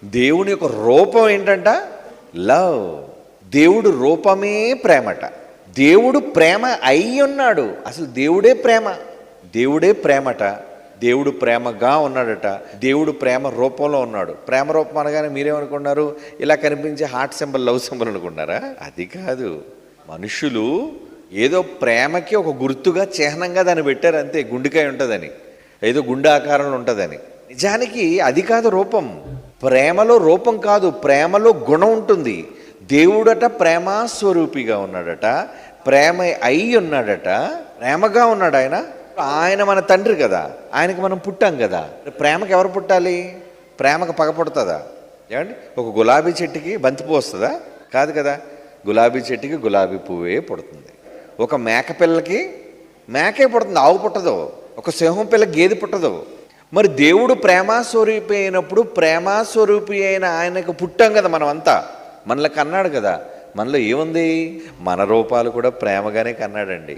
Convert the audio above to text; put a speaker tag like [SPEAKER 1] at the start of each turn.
[SPEAKER 1] దేవుని యొక్క రూపం ఏంటంట? లవ్. దేవుడు రూపమే ప్రేమట. దేవుడు ప్రేమ అయి ఉన్నాడు. అసలు దేవుడే ప్రేమ. దేవుడే ప్రేమట. దేవుడు ప్రేమగా ఉన్నాడట. దేవుడు ప్రేమ రూపంలో ఉన్నాడు. ప్రేమ రూపం అనగానే మీరేమనుకున్నారు? ఇలా కనిపించే హార్ట్ సింబల్, లవ్ సింబల్ అనుకున్నారా? అది కాదు. మనుషులు ఏదో ప్రేమకి ఒక గుర్తుగా, చిహ్నంగా దాన్ని పెట్టారు అంతే. గుండెకాయ ఉంటుందని, ఏదో గుండె ఆకారంలో ఉంటుందని. నిజానికి అది కాదు రూపం. ప్రేమలో రూపం కాదు, ప్రేమలో గుణం ఉంటుంది. దేవుడట ప్రేమ స్వరూపిగా ఉన్నాడట, ప్రేమ అయి ఉన్నాడట, ప్రేమగా ఉన్నాడు ఆయన. ఆయన మన తండ్రి కదా, ఆయనకి మనం పుట్టాం కదా. ప్రేమకి ఎవరు పుట్టాలి? ప్రేమకు పగ పుడుతుందా? ఏమండి, ఒక గులాబీ చెట్టుకి బంతిపువ్వు వస్తుందా? కాదు కదా. గులాబీ చెట్టుకి గులాబీ పువ్వే పుడుతుంది. ఒక మేక పిల్లకి మేకే పుడుతుంది, ఆవు పుట్టదు. ఒక సింహం పిల్లకి గేదె పుట్టదు. మరి దేవుడు ప్రేమాస్వరూపి అయినప్పుడు ప్రేమాస్వరూపి అయిన ఆయనకు పుట్టాం కదా మనం అంతా. మనలో కన్నాడు కదా. మనలో ఏముంది? మన రూపాలు కూడా ప్రేమగానే కన్నాడండి.